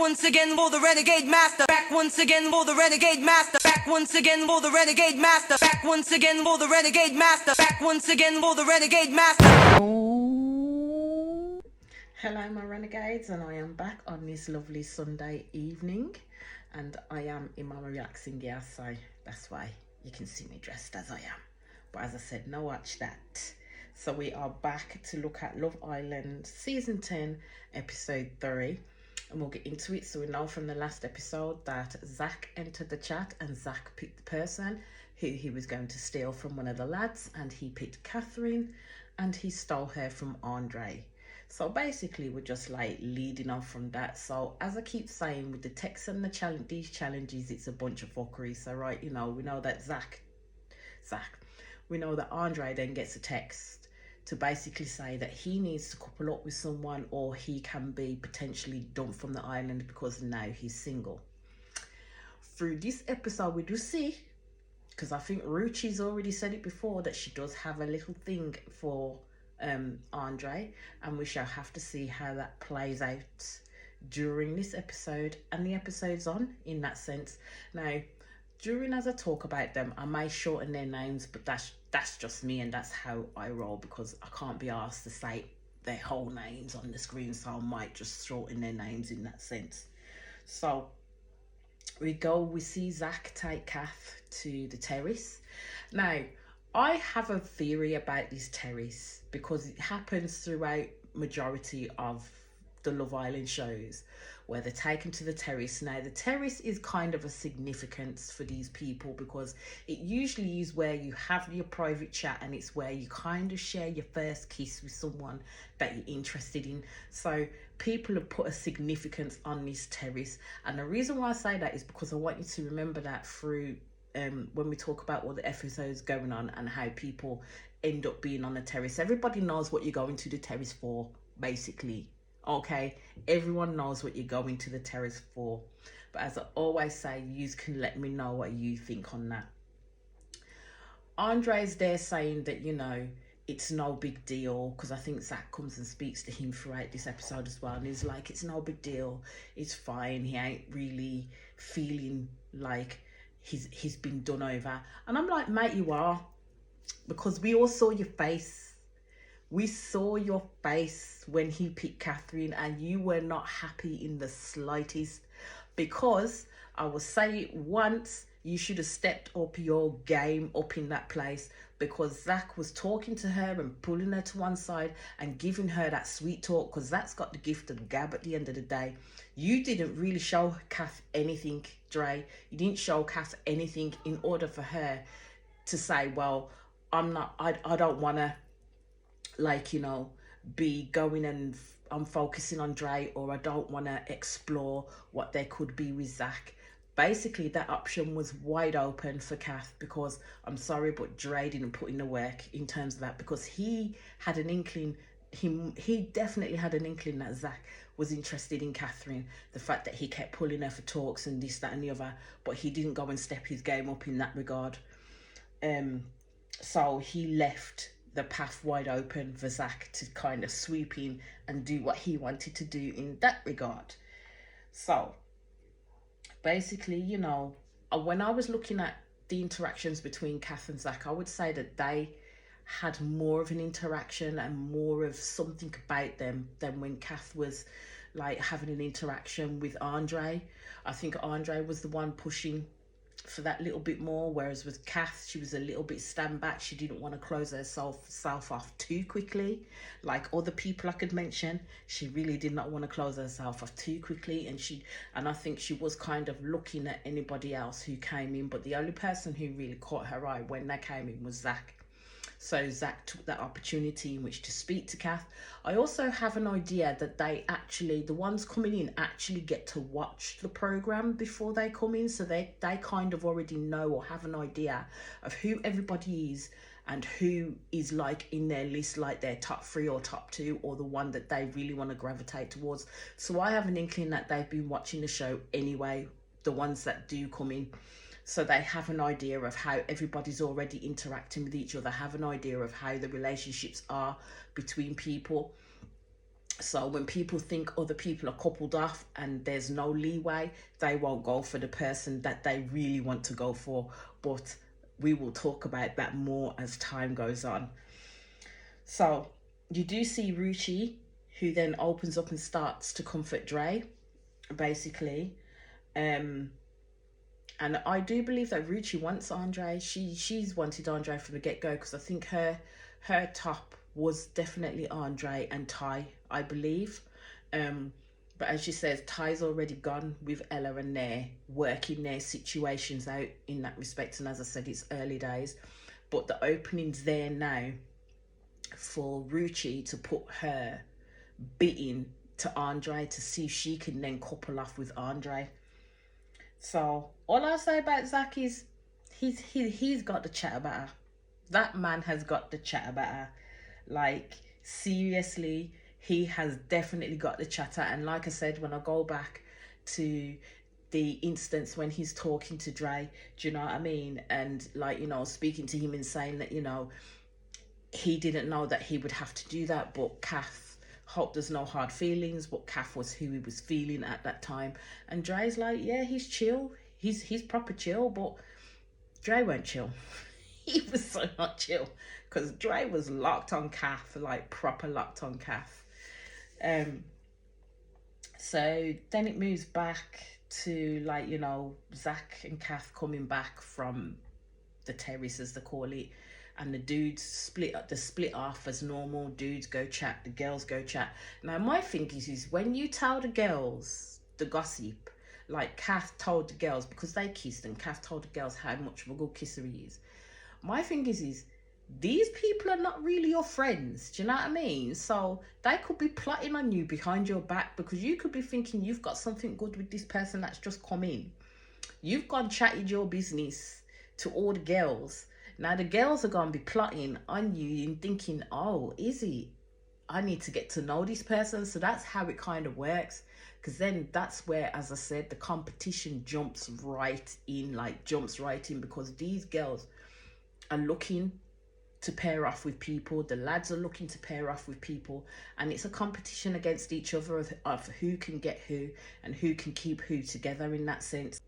once again for the renegade master. Back once again for the renegade master. Back once again for the renegade master. Back once again for the renegade master. Back once again for the renegade master. Hello my renegades, and I am back on this lovely Sunday evening, and I am in my relaxing gear, so that's why you can see me dressed as I am. But as I said, no watch that. So we are back to look at Love Island season 10 episode 3, and we'll get into it. So we know from the last episode that Zach entered the chat and Zach picked the person who he was going to steal from one of the lads, and he picked Catherine and he stole her from Andre. So basically we're just like leading on from that. So as I keep saying, with the text and these challenges, it's a bunch of fuckery. So right, you know, we know that we know that Andre then gets a text to basically say that he needs to couple up with someone, or he can be potentially dumped from the island because now he's single. Through this episode we do see, because I think Ruchi's already said it before, that she does have a little thing for Andre, and we shall have to see how that plays out during this episode and the episodes on, in that sense. Now, as I talk about them, I may shorten their names, but that's just me, and that's how I roll, because I can't be asked to say their whole names on the screen, so I might just shorten their names in that sense. So we see Zach take Kath to the terrace. Now, I have a theory about this terrace, because it happens throughout majority of the Love Island shows where they're taken to the terrace. Now, the terrace is kind of a significance for these people, because it usually is where you have your private chat, and it's where you kind of share your first kiss with someone that you're interested in. So people have put a significance on this terrace, and the reason why I say that is because I want you to remember that through when we talk about all the episodes going on and how people end up being on the terrace. Everybody knows what you're going to the terrace for, basically. Okay, everyone knows what you're going to the terrace for. But as I always say, you can let me know what you think on that. Andre's there saying that, you know, it's no big deal, because I think Zach comes and speaks to him throughout this episode as well, and he's like, it's no big deal, it's fine, he ain't really feeling like he's been done over. And I'm like, mate, you are, because we all saw your face. We saw your face when he picked Catherine, and you were not happy in the slightest, because I will say it once, you should have stepped up your game up in that place, because Zach was talking to her and pulling her to one side and giving her that sweet talk, because that's got the gift of the gab at the end of the day. You didn't really show Kath anything, Dre. You didn't show Kath anything in order for her to say, well, I don't want to, like, you know, be going and I'm focusing on Dre, or I don't want to explore what there could be with Zach. Basically, that option was wide open for Kath, because I'm sorry, but Dre didn't put in the work in terms of that, because he had an inkling, he definitely had an inkling that Zach was interested in Catherine. The fact that he kept pulling her for talks and this, that and the other, but he didn't go and step his game up in that regard. So he left the path wide open for Zach to kind of sweep in and do what he wanted to do in that regard. So basically, you know, when I was looking at the interactions between Kath and Zach, I would say that they had more of an interaction and more of something about them than when Kath was like having an interaction with Andre. I think Andre was the one pushing for that little bit more, whereas with Kath, she was a little bit stand back. She didn't want to close herself off too quickly. Like other people I could mention, she really did not want to close herself off too quickly, and I think she was kind of looking at anybody else who came in, but the only person who really caught her eye when they came in was Zach. So Zach took that opportunity in which to speak to Kath. I also have an idea that the ones coming in actually get to watch the program before they come in. So they kind of already know or have an idea of who everybody is and who is like in their list, like their top 3 or top 2, or the one that they really want to gravitate towards. So I have an inkling that they've been watching the show anyway, the ones that do come in. So they have an idea of how everybody's already interacting with each other, have an idea of how the relationships are between people. So when people think other people are coupled off and there's no leeway, they won't go for the person that they really want to go for. But we will talk about that more as time goes on. So you do see Ruchi, who then opens up and starts to comfort Dre, basically. And I do believe that Ruchi wants Andre. She's wanted Andre from the get-go, because I think her top was definitely Andre and Ty, I believe. But as she says, Ty's already gone with Ella and they're working their situations out in that respect. And as I said, it's early days. But the opening's there now for Ruchi to put her bidding to Andre to see if she can then couple off with Andre. So all I'll say about Zach is he's got the chat about her. That man has got the chat about her. Like, seriously, he has definitely got the chatter. And like I said, when I go back to the instance when he's talking to Dre, do you know what I mean? And like, you know, speaking to him and saying that, you know, he didn't know that he would have to do that, but Kath, hope there's no hard feelings, but Kath was who he was feeling at that time. And Dre's like, yeah, he's chill. He's proper chill, but Dre weren't chill. He was so not chill, because Dre was locked on Kath, like proper locked on Kath. So then it moves back to, like, you know, Zach and Kath coming back from the terrace, as they call it, and the dudes split off as normal. Dudes go chat, the girls go chat. Now my thing is when you tell the girls the gossip, like Kath told the girls, because they kissed, and Kath told the girls how much of a good kisser he is. My thing is these people are not really your friends. Do you know what I mean? So they could be plotting on you behind your back, because you could be thinking you've got something good with this person that's just come in. You've gone chatted your business to all the girls. Now the girls are going to be plotting on you and thinking, oh, Izzy, I need to get to know this person. So that's how it kind of works. Because then that's where, as I said, the competition jumps right in, because these girls are looking to pair off with people. The lads are looking to pair off with people. And it's a competition against each other of who can get who and who can keep who together in that sense.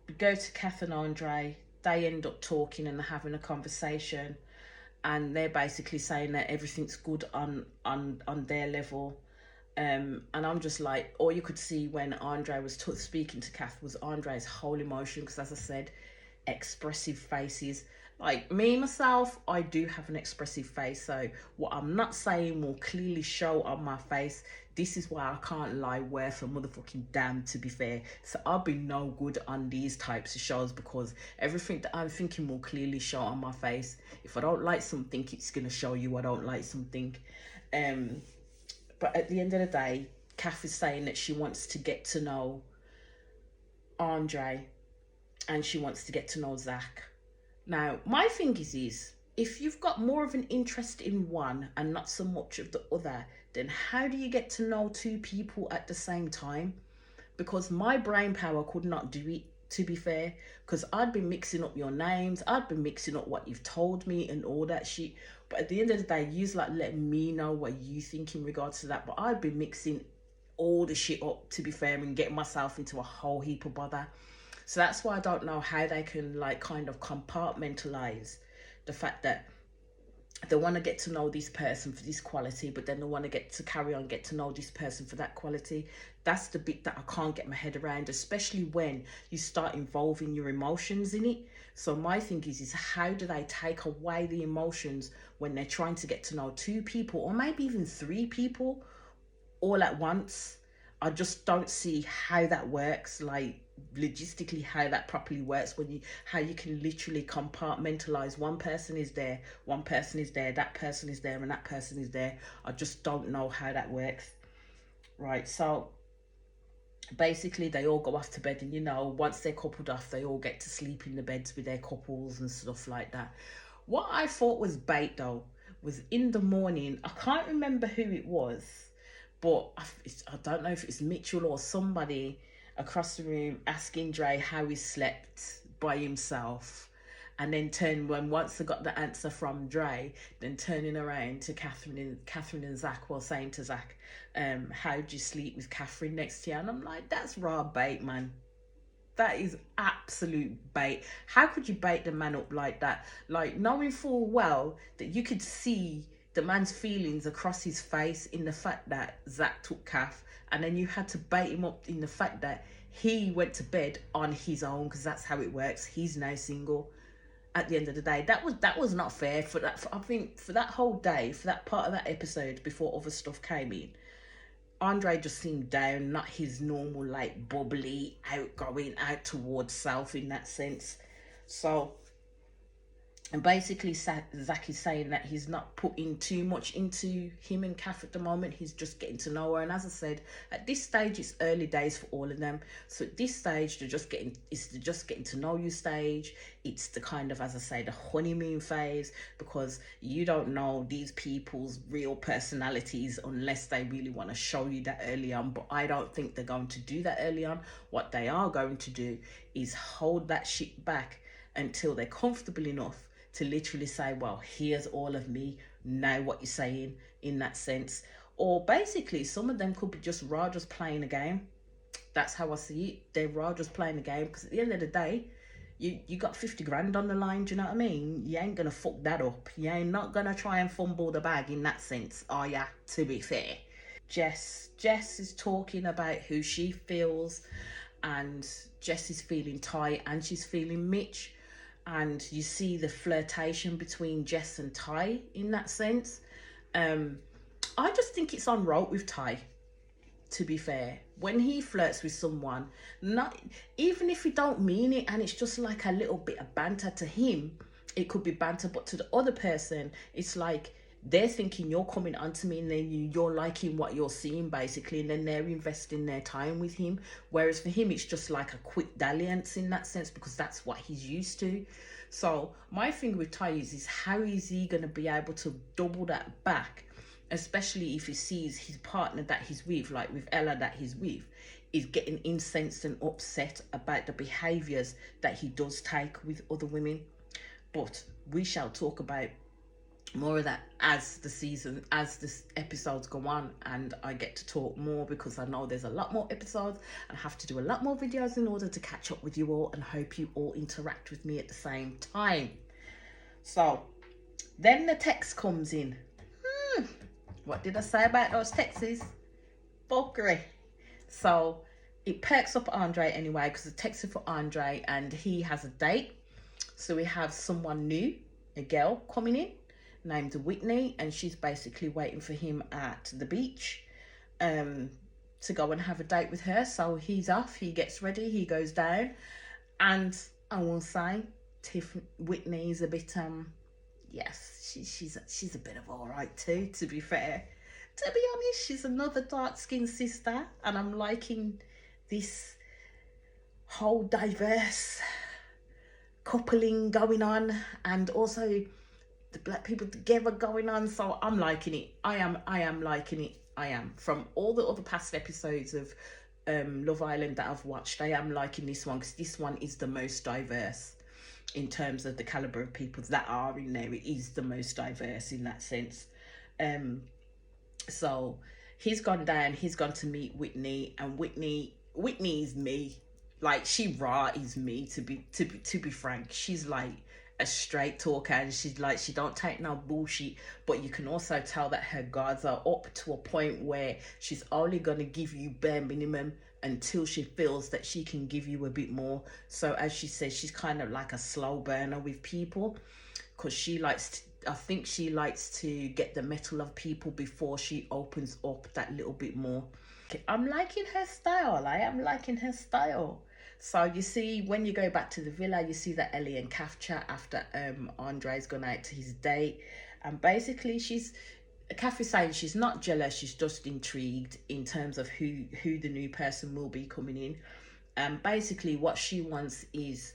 We go to Kath and Andre. They end up talking and having a conversation, and they're basically saying that everything's good on their level. And I'm just like, all you could see when Andre was speaking to Kath was Andre's whole emotion, because as I said, expressive faces. Like me, myself, I do have an expressive face, so what I'm not saying will clearly show on my face. This is why I can't lie worth a motherfucking damn, to be fair. So I'll be no good on these types of shows, because everything that I'm thinking will clearly show on my face. If I don't like something, it's going to show you I don't like something. But at the end of the day, Kath is saying that she wants to get to know Andre and she wants to get to know Zach. Now, my thing is if you've got more of an interest in one and not so much of the other, then how do you get to know two people at the same time? Because my brain power could not do it, to be fair, because I'd been mixing up your names, I'd been mixing up what you've told me and all that shit. But at the end of the day, you's like letting me know what you think in regards to that. But I'd been mixing all the shit up, to be fair, and getting myself into a whole heap of bother. So that's why I don't know how they can like kind of compartmentalize the fact that they want to get to know this person for this quality, but then they want to get to know this person for that quality. That's the bit that I can't get my head around, especially when you start involving your emotions in it. So my thing is how do they take away the emotions when they're trying to get to know two people or maybe even three people all at once? I just don't see how that works, like logistically how that properly works, how you can literally compartmentalize. One person is there, that person is there, and that person is there. I just don't know how that works. Right, so basically they all go off to bed, and you know, once they're coupled off, they all get to sleep in the beds with their couples and stuff like that. What I thought was bait though was in the morning, I can't remember who it was, but I don't know if it's Mitchell or somebody across the room asking Dre how he slept by himself, and then once they got the answer from Dre, then turning around to Catherine and Zach, while saying to Zach, how do you sleep with Catherine next year? And I'm like, that's raw bait, man. That is absolute bait. How could you bait the man up like that? Like, knowing full well that you could see the man's feelings across his face in the fact that Zach took Kath, and then you had to bait him up in the fact that he went to bed on his own, because that's how it works. He's now single. At the end of the day, that was not fair. For that, I think for that whole day, for that part of that episode before other stuff came in, Andre just seemed down, not his normal, like, bubbly, outgoing, out towards self in that sense. So, and basically Zach is saying that he's not putting too much into him and Kath at the moment. He's just getting to know her. And as I said, at this stage, it's early days for all of them. So at this stage, it's the just getting to know you stage. It's the kind of, as I say, the honeymoon phase, because you don't know these people's real personalities unless they really want to show you that early on. But I don't think they're going to do that early on. What they are going to do is hold that shit back until they're comfortable enough to literally say, well, here's all of me, now what you're saying, in that sense. Or basically, some of them could be just raw, just playing a game. That's how I see it. They're raw, just playing a game, because at the end of the day, you got 50 grand on the line, do you know what I mean? You ain't gonna fuck that up. You ain't not gonna try and fumble the bag in that sense, are ya, to be fair? Jess is talking about who she feels, and Jess is feeling Ty and she's feeling Mitch. And you see the flirtation between Jess and Ty in that sense. I just think it's on route with Ty, to be fair. When he flirts with someone, not even if he don't mean it and it's just like a little bit of banter, to him, it could be banter, but to the other person, it's like they're thinking you're coming onto me, and then you're liking what you're seeing, basically, and then they're investing their time with him. Whereas for him, it's just like a quick dalliance in that sense, because that's what he's used to. So my thing with Ty is how is he going to be able to double that back, especially if he sees his partner that he's with, like with Ella that he's with, is getting incensed and upset about the behaviours that he does take with other women. But we shall talk about more of that as the episodes go on, and I get to talk more, because I know there's a lot more episodes and I have to do a lot more videos in order to catch up with you all and hope you all interact with me at the same time. So then the text comes in. What did I say about those texts? Fuckery. So it perks up Andre anyway, because the text is for Andre and he has a date. So we have someone new, a girl coming in named Whitney, and she's basically waiting for him at the beach to go and have a date with her. So he's off, he gets ready, he goes down, and I will say Whitney's a bit yes, she's a bit of all right too, to be fair. To be honest, she's another dark-skinned sister, and I'm liking this whole diverse coupling going on, and also the black people together going on. So I'm liking it. I am liking it. I am. From all the other past episodes of Love Island that I've watched, I am liking this one, because this one is the most diverse in terms of the caliber of people that are in there. It is the most diverse in that sense. So he's gone down, he's gone to meet Whitney, and Whitney is me. Like, she raw is me, to be frank. She's like a straight talker, and she's like, she don't take no bullshit, but you can also tell that her guards are up to a point where she's only going to give you bare minimum until she feels that she can give you a bit more. So as she says, she's kind of like a slow burner with people, because I think she likes to get the mettle of people before she opens up that little bit more. I'm liking her style. I am liking her style. So you see, when you go back to the villa, you see that Ellie and Kath chat after Andre's gone out to his date. And basically, Kath is saying she's not jealous, she's just intrigued in terms of who the new person will be coming in. And basically what she wants is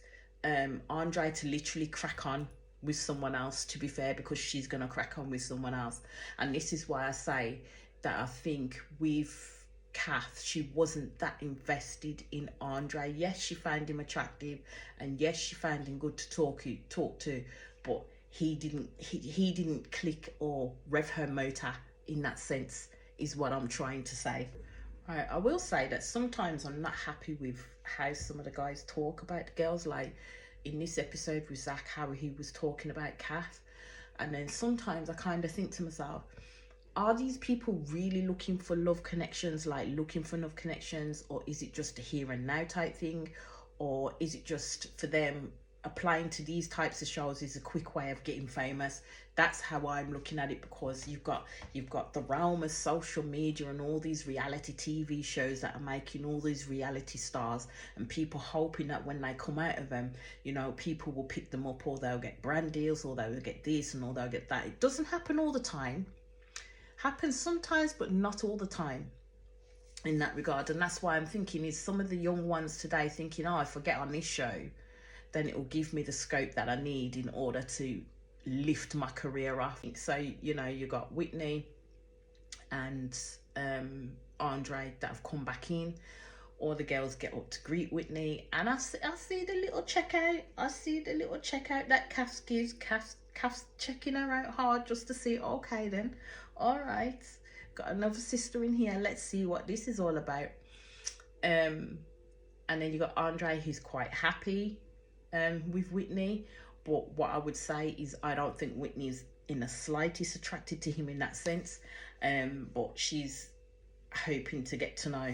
Andre to literally crack on with someone else, to be fair, because she's going to crack on with someone else. And this is why I say that I think with Kath, she wasn't that invested in Andre. Yes, she found him attractive, and yes, she found him good to talk to, but he didn't click or rev her motor in that sense. is what I'm trying to say. Right, I will say that sometimes I'm not happy with how some of the guys talk about the girls. Like in this episode with Zach, how he was talking about Kath. And then sometimes I kind of think to myself, are these people really looking for love connections, like looking for love connections, or is it just a here and now type thing? Or is it just for them applying to these types of shows is a quick way of getting famous? That's how I'm looking at it, because you've got the realm of social media and all these reality TV shows that are making all these reality stars, and people hoping that when they come out of them, you know, people will pick them up, or they'll get brand deals, or they'll get this and or they'll get that. It doesn't happen all the time. Happens sometimes, but not all the time in that regard. And that's why I'm thinking is some of the young ones today thinking, oh, if I get on this show, then it will give me the scope that I need in order to lift my career off. So, you know, you got Whitney and Andre that have come back in. All the girls get up to greet Whitney, and I see the little checkout. I see the little checkout that Kath gives. Kath's checking her out hard just to see, okay then, all right, got another sister in here, let's see what this is all about. And then you got Andre, who's quite happy with Whitney, but what I would say is I don't think Whitney's in the slightest attracted to him in that sense, but she's hoping to get to know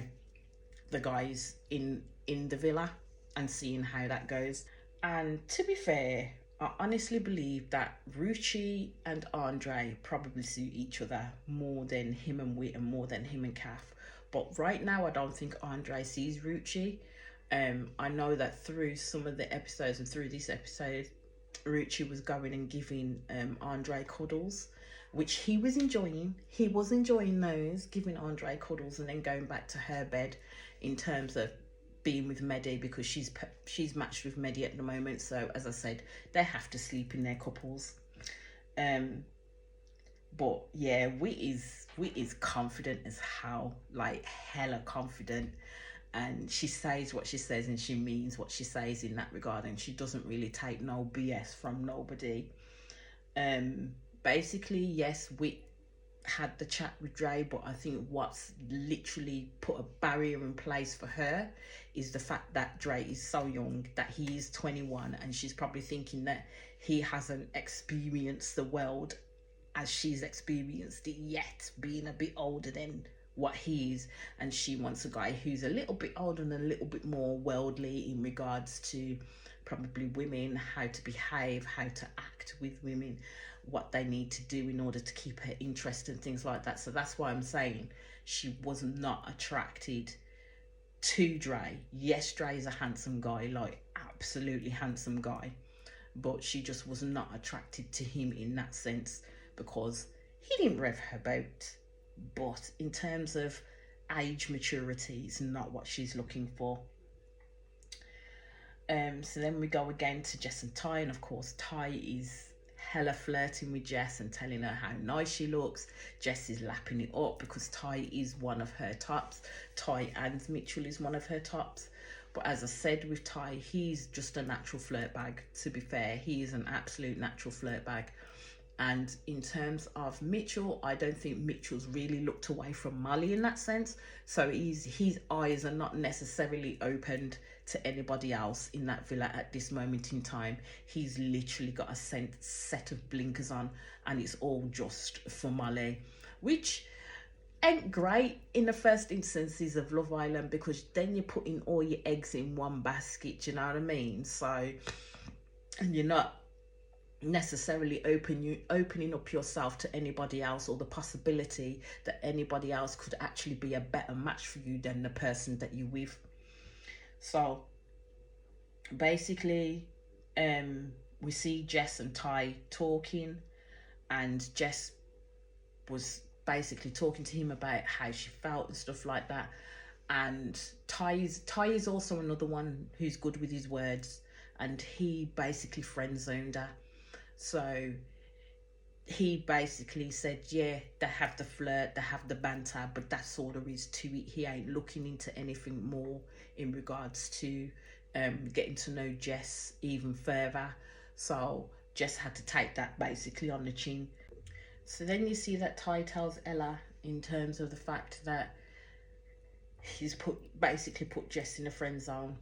the guys in the villa and seeing how that goes. And to be fair, I honestly believe that Ruchi and Andre probably suit each other more than him and Whit, and more than him and Kath. But right now, I don't think Andre sees Ruchi. I know that through some of the episodes and through this episode, Ruchi was going and giving Andre cuddles, which he was enjoying. He was enjoying those, giving Andre cuddles and then going back to her bed in terms of being with Mehdi, because she's matched with Mehdi at the moment. So as I said, they have to sleep in their couples. But yeah, Whit is confident as hell, like hella confident, and she says what she says and she means what she says in that regard, and she doesn't really take no BS from nobody. Basically, yes, Whit had the chat with Dre, but I think what's literally put a barrier in place for her is the fact that Dre is so young, that he is 21, and she's probably thinking that he hasn't experienced the world as she's experienced it yet, being a bit older than what he is, and she wants a guy who's a little bit older and a little bit more worldly in regards to probably women, how to behave, how to act with women, what they need to do in order to keep her interest and things like that. So that's why I'm saying she was not attracted to Dre. Yes, Dre is a handsome guy, like absolutely handsome guy, but she just was not attracted to him in that sense, because he didn't rev her boat. But in terms of age maturity, it's not what she's looking for. So then we go again to Jess and Ty, and of course Ty is hella flirting with Jess and telling her how nice she looks. Jess is lapping it up because Ty is one of her tops. Ty and Mitchell is one of her tops. But as I said with Ty, he's just a natural flirt bag. To be fair, he is an absolute natural flirt bag. And in terms of Mitchell, I don't think Mitchell's really looked away from Molly in that sense. So his eyes are not necessarily opened to anybody else in that villa at this moment in time. He's literally got a set of blinkers on, and it's all just for Molly, which ain't great in the first instances of Love Island, because then you're putting all your eggs in one basket, you know what I mean? So, and you're not necessarily opening up yourself to anybody else, or the possibility that anybody else could actually be a better match for you than the person that you're with. So basically, we see Jess and Ty talking, and Jess was basically talking to him about how she felt and stuff like that. And Ty is also another one who's good with his words, and he basically friend zoned her. So he basically said, yeah, they have the flirt, they have the banter, but that's all there is to it. He ain't looking into anything more in regards to getting to know Jess even further. So Jess had to take that basically on the chin. So then you see that Ty tells Ella in terms of the fact that he's basically put Jess in a friend zone,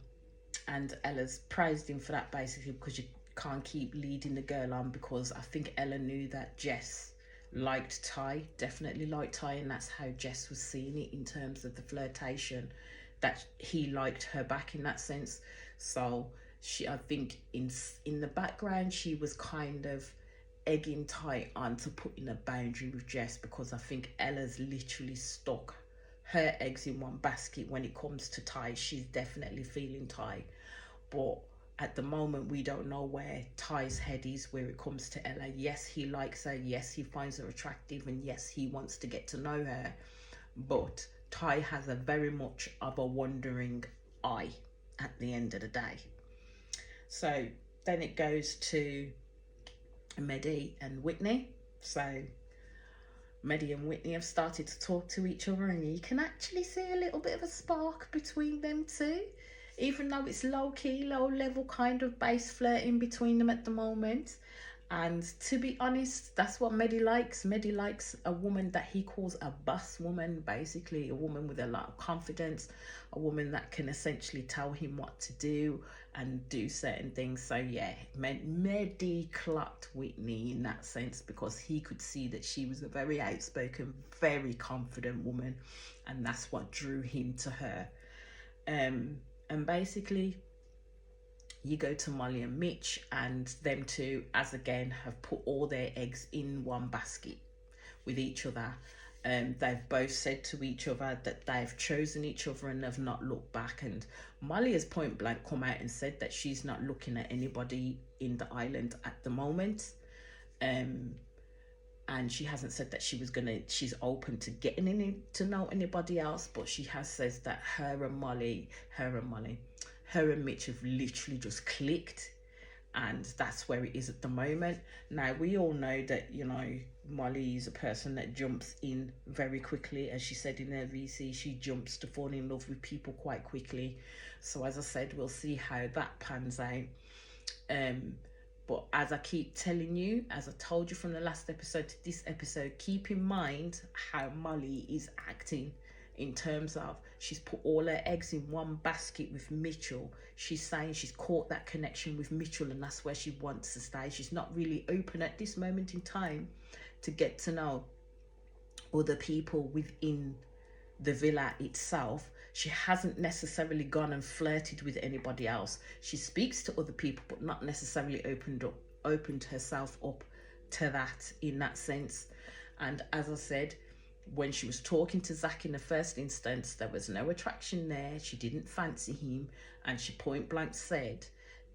and Ella's praised him for that, basically, because you can't keep leading the girl on, because I think Ella knew that Jess liked Ty, definitely liked Ty, and that's how Jess was seeing it in terms of the flirtation, that he liked her back in that sense. So I think in the background she was kind of egging Ty on to put in a boundary with Jess, because I think Ella's literally stuck her eggs in one basket when it comes to Ty. She's definitely feeling Ty, but at the moment we don't know where Ty's head is where it comes to Ella. Yes, he likes her, yes, he finds her attractive, and yes, he wants to get to know her, but Ty has a very much of a wandering eye at the end of the day. So then it goes to Maddie and Whitney. So Maddie and Whitney have started to talk to each other, and you can actually see a little bit of a spark between them two, even though it's low-key, low-level kind of base flirting between them at the moment. And to be honest, that's what Maddie likes. Maddie likes a woman that he calls a boss woman, basically a woman with a lot of confidence, a woman that can essentially tell him what to do and do certain things. So yeah, Maddie clocked Whitney in that sense, because he could see that she was a very outspoken, very confident woman, and that's what drew him to her. And basically you go to Molly and Mitch, and them two, as again, have put all their eggs in one basket with each other. They've both said to each other that they've chosen each other and have not looked back. And Molly has point blank come out and said that she's not looking at anybody in the island at the moment. And she hasn't said that she's open to getting to know anybody else, but she has said that her and Mitch have literally just clicked, and that's where it is at the moment. Now, we all know that, you know, Molly is a person that jumps in very quickly. As she said in her VC, she jumps to fall in love with people quite quickly. So as I said, we'll see how that pans out. But as I keep telling you, as I told you from the last episode to this episode, keep in mind how Molly is acting, in terms of she's put all her eggs in one basket with Mitchell. She's saying she's caught that connection with Mitchell, and that's where she wants to stay. She's not really open at this moment in time to get to know other people within the villa itself. She hasn't necessarily gone and flirted with anybody else. She speaks to other people, but not necessarily opened herself up to that in that sense. And as I said, when she was talking to Zach in the first instance, there was no attraction there. She didn't fancy him, and she point blank said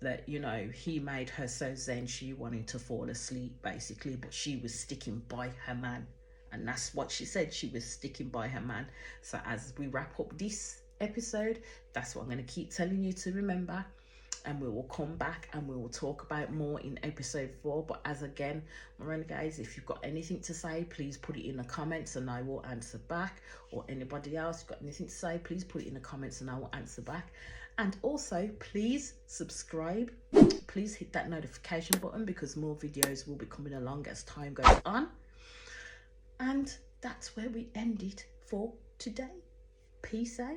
that, you know, he made her so zen she wanted to fall asleep, basically, but she was sticking by her man. And that's what she said, she was sticking by her man. So as we wrap up this episode, that's what I'm going to keep telling you to remember. And we will come back and we will talk about more in episode 4. But as again, remember guys, if you've got anything to say, please put it in the comments and I will answer back. Or anybody else got anything to say, please put it in the comments and I will answer back. And also, please subscribe. Please hit that notification button, because more videos will be coming along as time goes on. And that's where we end it for today. Peace out.